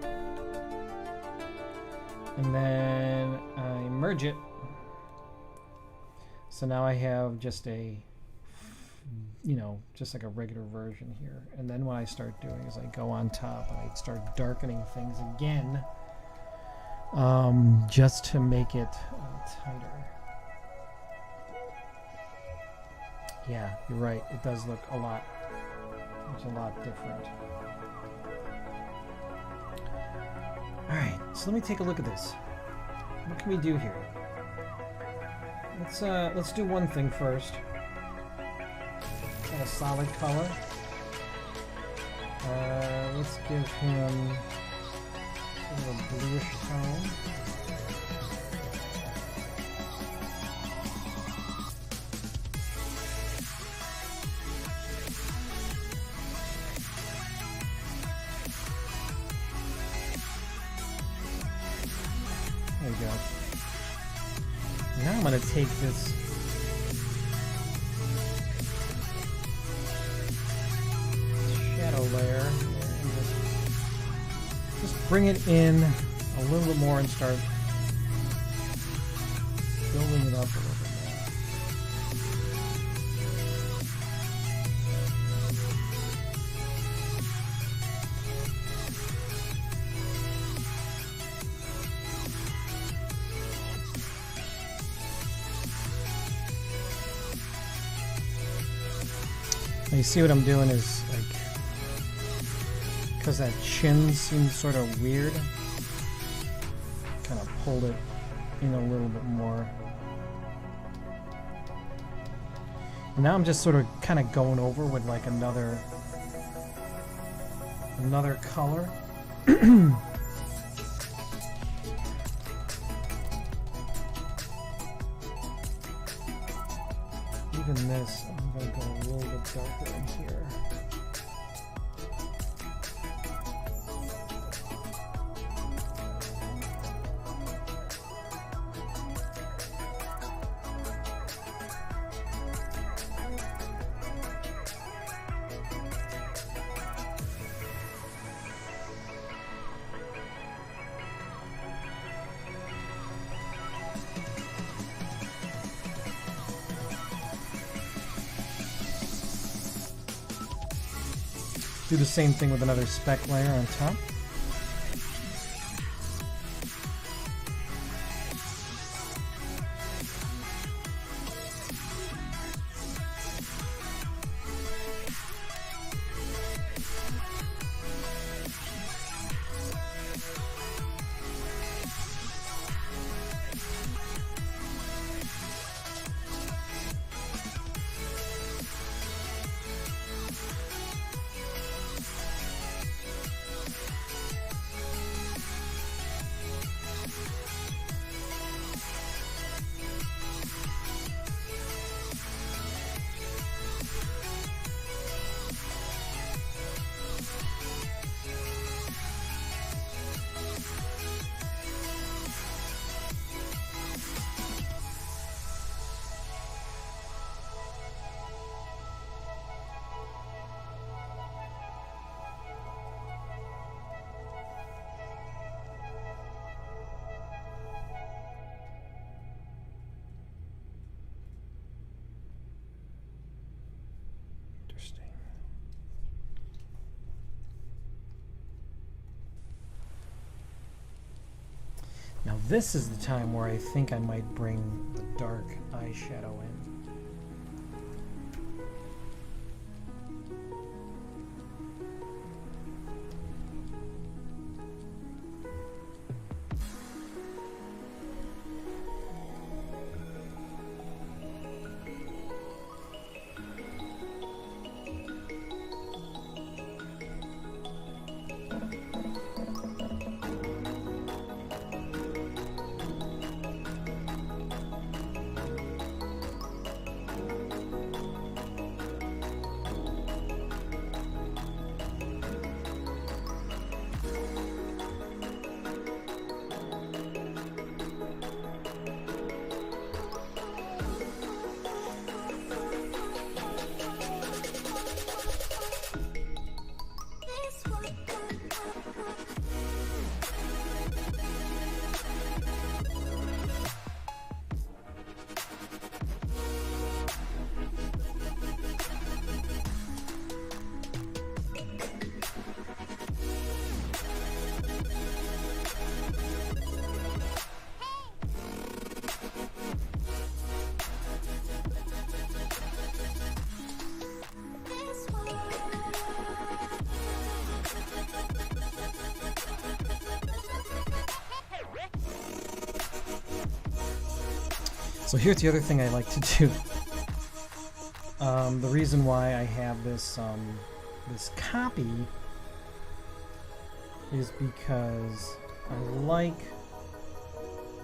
And then I merge it. So now I have just a, you know, just like a regular version here. And then what I start doing is I go on top and I start darkening things again, just to make it tighter. Yeah, you're right. It does look a lot, it's a lot different. All right, so let me take a look at this. What can we do here? Let's do one thing first. A solid color. Let's give him sort of a bluish tone. There we go. Now I'm going to take this layer and just bring it in a little bit more and start building it up a little bit more. Now you see what I'm doing is like, because that chin seems sort of weird, kind of pulled it in a little bit more. And now I'm just sort of kind of going over with like another color. even this, I'm going to go a little bit darker in here. Do the same thing with another speck layer on top. Interesting. Now this is the time where I think I might bring the dark eyeshadow in. So here's the other thing I like to do. The reason why I have this this copy is because I like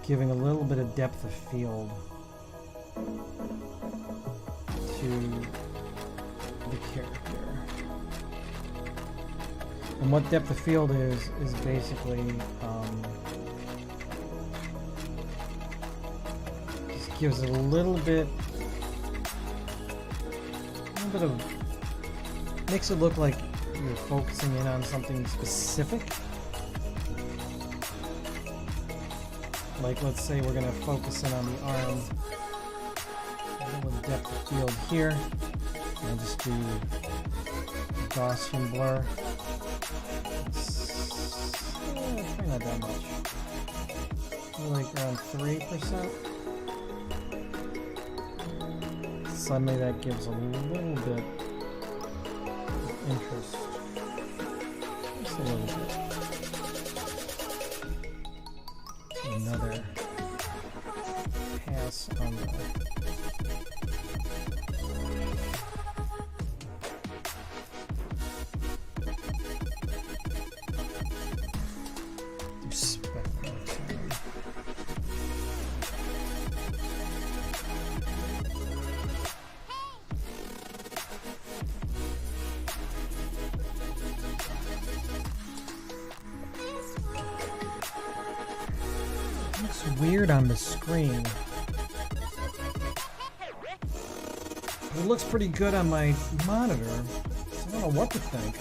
giving a little bit of depth of field to the character. And what depth of field is basically just gives it a little bit of, makes it look like you're focusing in on something specific. Like, let's say we're going to focus in on the arm. A little depth of field here. I'll just do Gaussian blur. Probably not that much. Like around 3%. Suddenly that gives a little bit of interest. Just a little bit. Another pass on the It's weird on the screen. It looks pretty good on my monitor. So I don't know what to think.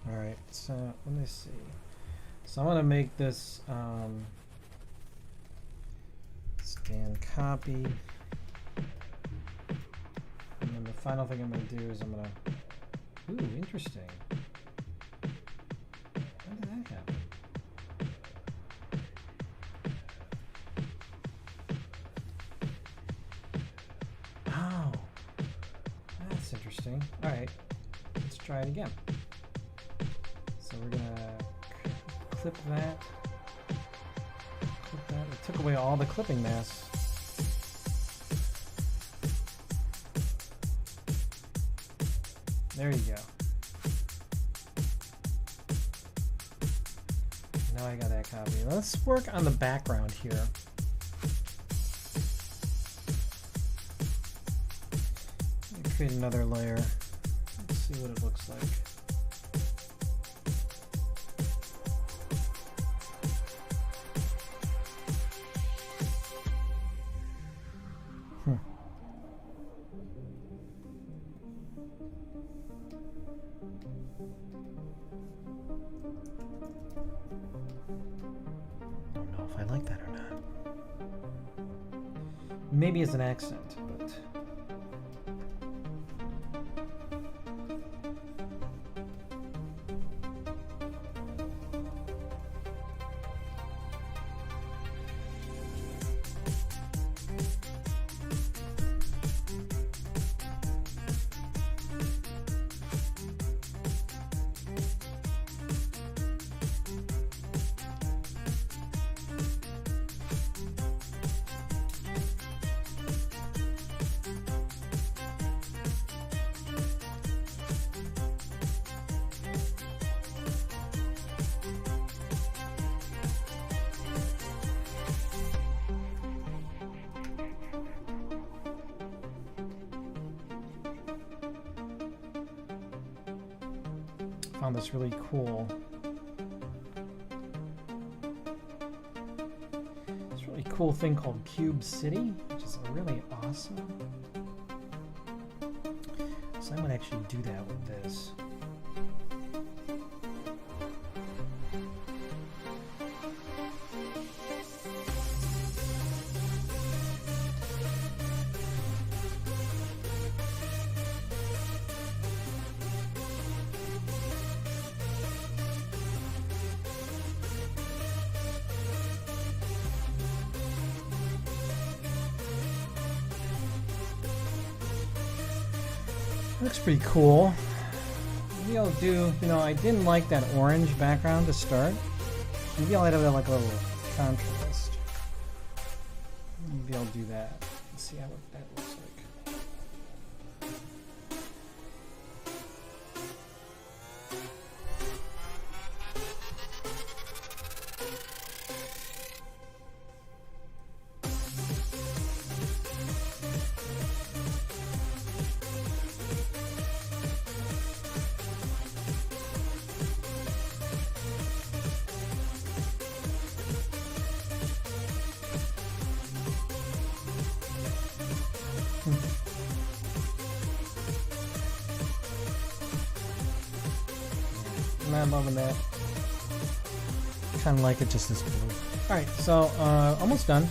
Alright, so let me see. So I'm going to make this scan copy. And then the final thing I'm going to do is I'm going to... Ooh, interesting. How did that happen? Oh, that's interesting. Alright, let's try it again. So we're going to clip that. Clip that. It took away all the clipping mass. There you go. Now I got that copy. Let's work on the background here. Let me create another layer. Let's see what it looks like. Maybe as an accent, but found this really cool. This really cool thing called Cube City, which is really awesome. So I might actually do that with this. Looks pretty cool. Maybe I'll do, you know, I didn't like that orange background to start. Maybe I'll add like a little contrast. Maybe I'll do that. Let's see how that looks like. I'm not loving that. Kind of like it just this blue. Alright, so almost done.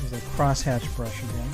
Use a crosshatch brush again.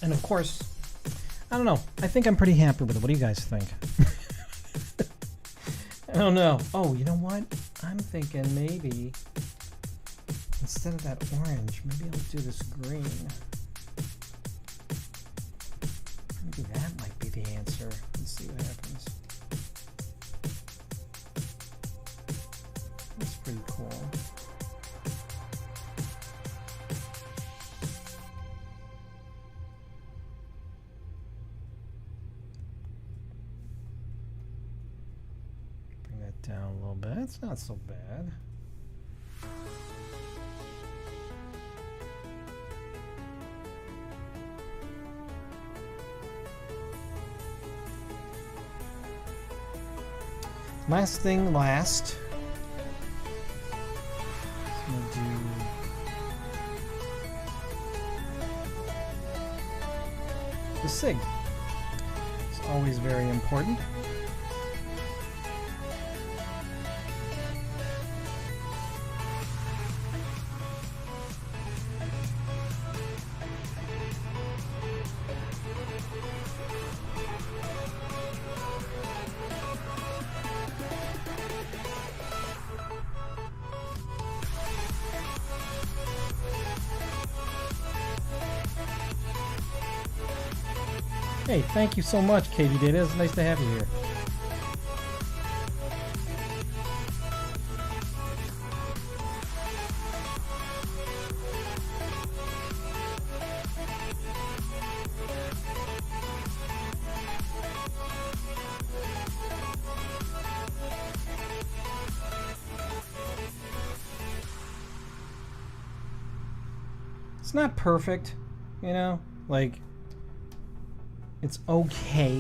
And of course, I don't know. I think I'm pretty happy with it. What do you guys think? I don't know. Oh, you know what? I'm thinking maybe instead of that orange, maybe I'll do this green. Maybe that might be the answer. Let's see what happens. That's pretty cool. Bring that down a little bit. It's not so bad. Last thing last. I'm gonna do the SIG. It's always very important. Hey, thank you so much, Katie Data. It's nice to have you here. It's not perfect, you know? Like, it's okay.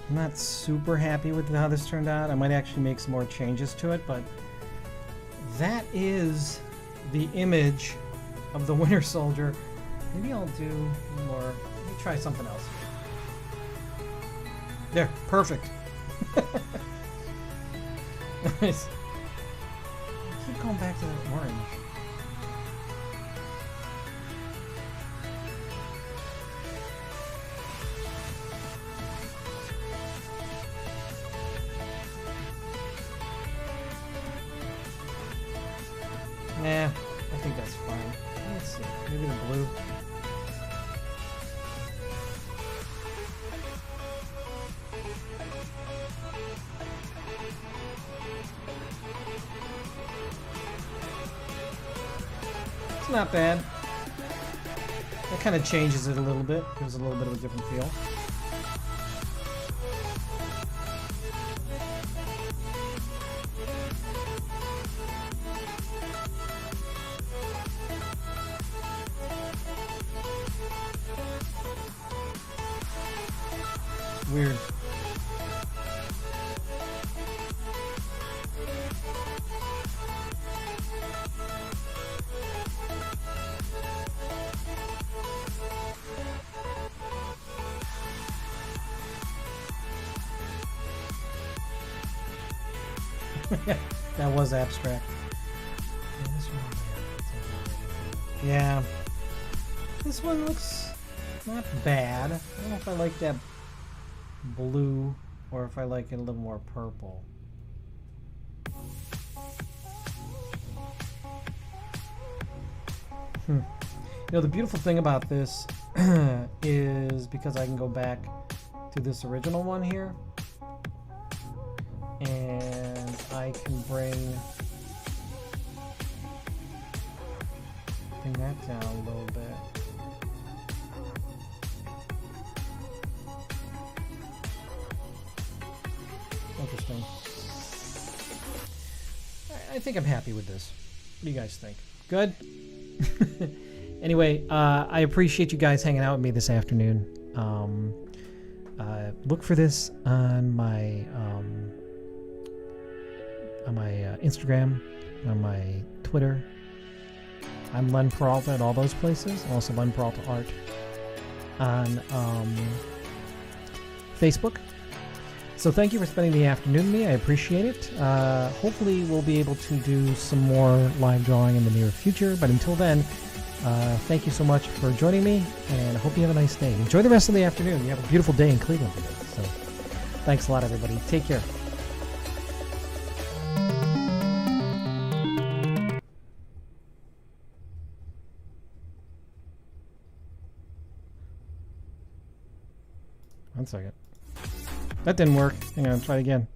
I'm not super happy with how this turned out. I might actually make some more changes to it, but that is the image of the Winter Soldier. Maybe I'll do more. Let me try something else. There, perfect. Nice. I keep going back to that orange. Nah, I think that's fine. Let's see. Maybe the blue. It's not bad. That kind of changes it a little bit. Gives it a little bit of a different feel. Weird. That was abstract. Yeah. This one looks not bad. I don't know if I like that blue or if I like it a little more purple. You know, the beautiful thing about this is because I can go back to this original one here and I can bring that down a little bit. Interesting. I think I'm happy with this. What do you guys think? Good? Anyway, I appreciate you guys hanging out with me this afternoon. Look for this on my Instagram, on my Twitter. I'm Len Peralta at all those places. Also Len Peralta Art on Facebook. So thank you for spending the afternoon with me. I appreciate it. Hopefully we'll be able to do some more live drawing in the near future. But until then, Thank you so much for joining me, and I hope you have a nice day. Enjoy the rest of the afternoon. You have a beautiful day in Cleveland today. So thanks a lot, everybody. Take care. One second. That didn't work. Hang on, try it again.